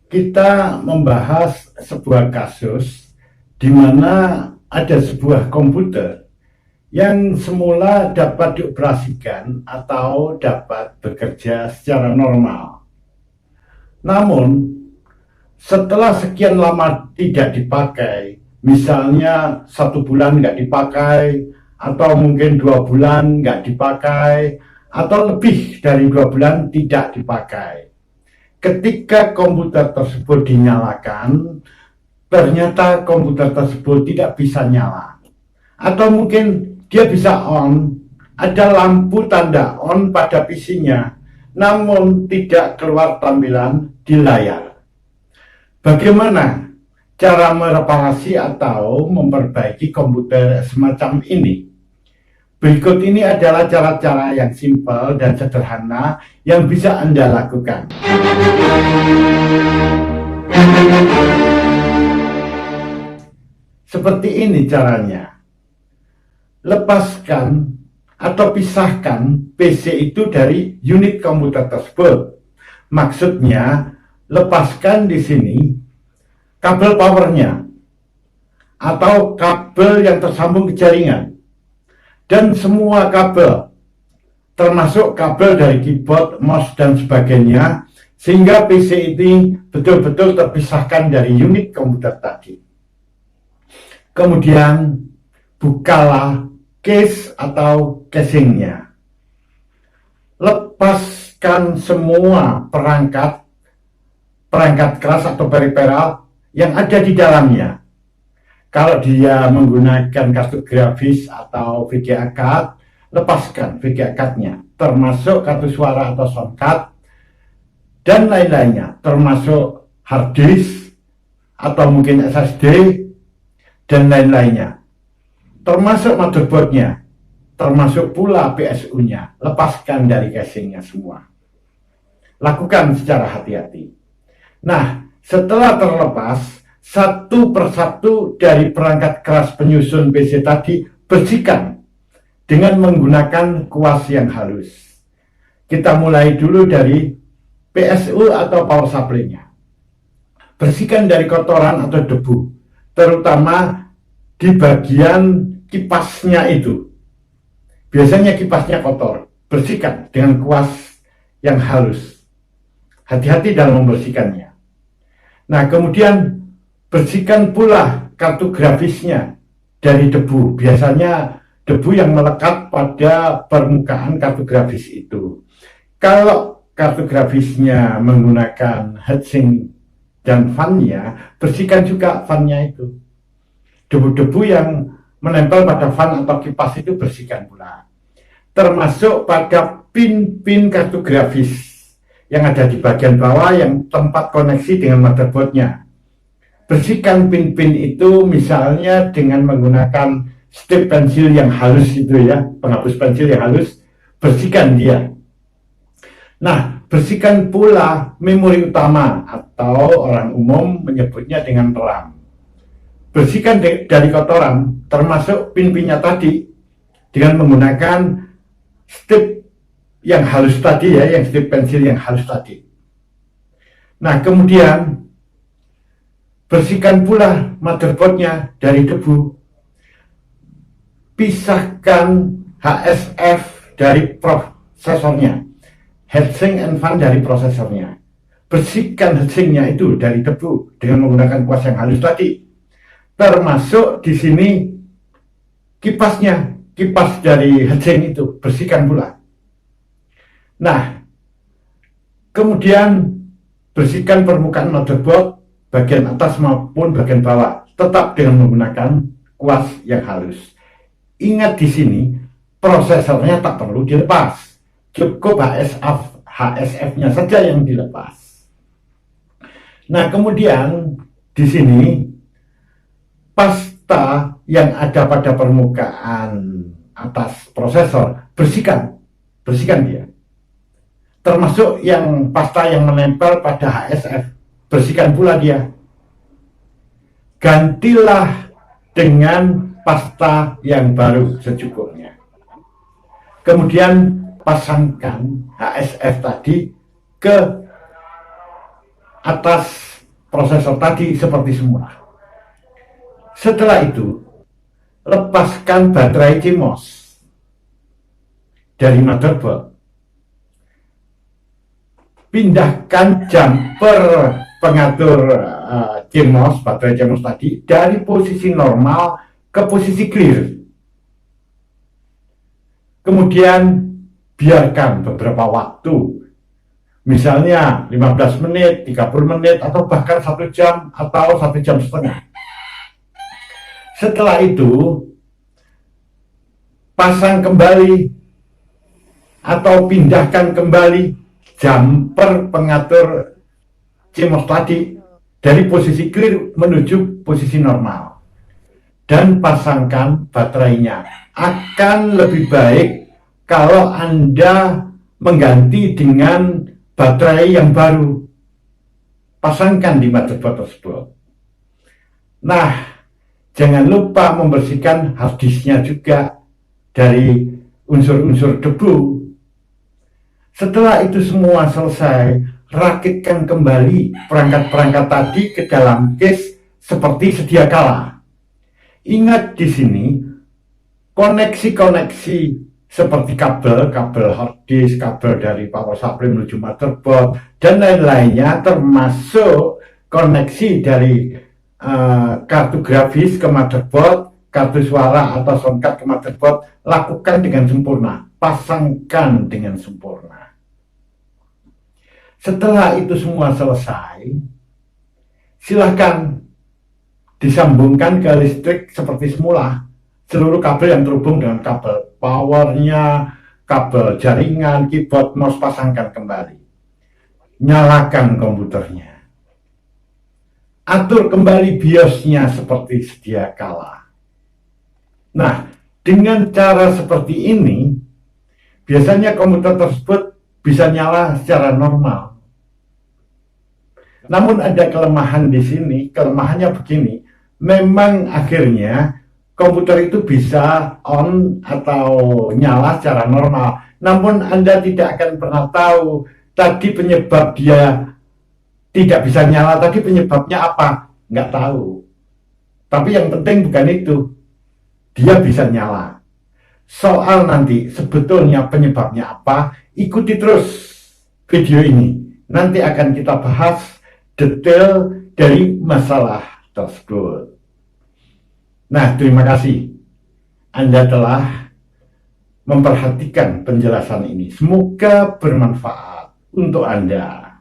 Kita membahas sebuah kasus di mana ada sebuah komputer yang semula dapat dioperasikan atau dapat bekerja secara normal. Namun, setelah sekian lama tidak dipakai, misalnya 1 bulan nggak dipakai, atau mungkin 2 bulan nggak dipakai, atau lebih dari 2 bulan tidak dipakai. Ketika komputer tersebut dinyalakan, ternyata komputer tersebut tidak bisa nyala. Atau mungkin dia bisa on, ada lampu tanda on pada PC-nya, namun tidak keluar tampilan di layar. Bagaimana cara mereparasi atau memperbaiki komputer semacam ini? Berikut ini adalah cara-cara yang simpel dan sederhana yang bisa Anda lakukan. Seperti ini caranya. Lepaskan atau pisahkan PC itu dari unit komputer tersebut. Maksudnya, lepaskan di sini kabel powernya atau kabel yang tersambung ke jaringan. Dan semua kabel, termasuk kabel dari keyboard, mouse, dan sebagainya, sehingga PC ini betul-betul terpisahkan dari unit komputer tadi. Kemudian, bukalah case atau casingnya. Lepaskan semua perangkat keras atau periferal yang ada di dalamnya. Kalau dia menggunakan kartu grafis atau VGA card, lepaskan VGA card-nya, termasuk kartu suara atau sound card, dan lain-lainnya, termasuk hard disk, atau mungkin SSD, dan lain-lainnya, termasuk motherboard-nya, termasuk pula PSU-nya, lepaskan dari casing-nya semua. Lakukan secara hati-hati. Nah, setelah terlepas, satu persatu dari perangkat keras penyusun PC tadi bersihkan dengan menggunakan kuas yang halus. Kita mulai dulu dari PSU atau power supply-nya. Bersihkan dari kotoran atau debu, terutama di bagian kipasnya itu. Biasanya kipasnya kotor, bersihkan dengan kuas yang halus. Hati-hati dalam membersihkannya. Nah, kemudian bersihkan pula kartu grafisnya dari debu. Biasanya debu yang melekat pada permukaan kartu grafis itu. Kalau kartu grafisnya menggunakan heatsink dan fan-nya, bersihkan juga fan-nya itu. Debu-debu yang menempel pada fan atau kipas itu bersihkan pula. Termasuk pada pin-pin kartu grafis yang ada di bagian bawah yang tempat koneksi dengan motherboard-nya. Bersihkan pin-pin itu misalnya dengan menggunakan strip pensil yang halus itu ya, penghapus pensil yang halus, bersihkan dia. Nah, bersihkan pula memori utama atau orang umum menyebutnya dengan RAM. Bersihkan dari kotoran, termasuk pin-pinnya tadi, dengan menggunakan strip yang halus tadi ya, yang strip pensil yang halus tadi. Nah, kemudian bersihkan pula motherboard-nya dari debu. Pisahkan HSF dari prosesornya, heatsink and fan dari prosesornya. Bersihkan heatsinknya itu dari debu dengan menggunakan kuas yang halus tadi. Termasuk di sini kipasnya, kipas dari heatsink itu bersihkan pula. Nah, kemudian bersihkan permukaan motherboard bagian atas maupun bagian bawah, tetap dengan menggunakan kuas yang halus. Ingat di sini prosesornya tak perlu dilepas, cukup HSF-nya saja yang dilepas. Nah, kemudian di sini pasta yang ada pada permukaan atas prosesor bersihkan dia. Termasuk yang pasta yang menempel pada HSF, bersihkan pula dia. Gantilah dengan pasta yang baru secukupnya. Kemudian pasangkan HSF tadi ke atas prosesor tadi seperti semula. Setelah itu, lepaskan baterai CMOS dari motherboard. Pindahkan jumper pengatur CMOS, baterai CMOS tadi, dari posisi normal ke posisi clear. Kemudian biarkan beberapa waktu, misalnya 15 menit, 30 menit, atau bahkan 1 jam atau 1 jam setengah. Setelah itu, pasang kembali atau pindahkan kembali jumper pengatur CMOS tadi dari posisi clear menuju posisi normal. Dan pasangkan baterainya. Akan lebih baik kalau Anda mengganti dengan baterai yang baru. Pasangkan di motherboard tersebut. Nah, jangan lupa membersihkan hard disknya juga dari unsur-unsur debu. Setelah itu semua selesai, rakitkan kembali perangkat-perangkat tadi ke dalam case seperti sedia kala. Ingat di sini, koneksi-koneksi seperti kabel hard disk, kabel dari power supply menuju motherboard, dan lain-lainnya, termasuk koneksi dari kartu grafis ke motherboard, kartu suara atau sound card ke motherboard, lakukan dengan sempurna, pasangkan dengan sempurna. Setelah itu semua selesai, silahkan disambungkan ke listrik seperti semula. Seluruh kabel yang terhubung dengan kabel powernya, kabel jaringan, keyboard, mouse, pasangkan kembali. Nyalakan komputernya. Atur kembali BIOS-nya seperti sedia kala. Nah, dengan cara seperti ini, biasanya komputer tersebut bisa nyala secara normal. Namun ada kelemahan di sini, kelemahannya begini, memang akhirnya komputer itu bisa on atau nyala secara normal. Namun Anda tidak akan pernah tahu tadi penyebab dia tidak bisa nyala, tadi penyebabnya apa? Nggak tahu. Tapi yang penting bukan itu. Dia bisa nyala. Soal nanti sebetulnya penyebabnya apa, ikuti terus video ini. Nanti akan kita bahas detail dari masalah tersebut. Nah, terima kasih Anda telah memperhatikan penjelasan ini. Semoga bermanfaat untuk Anda.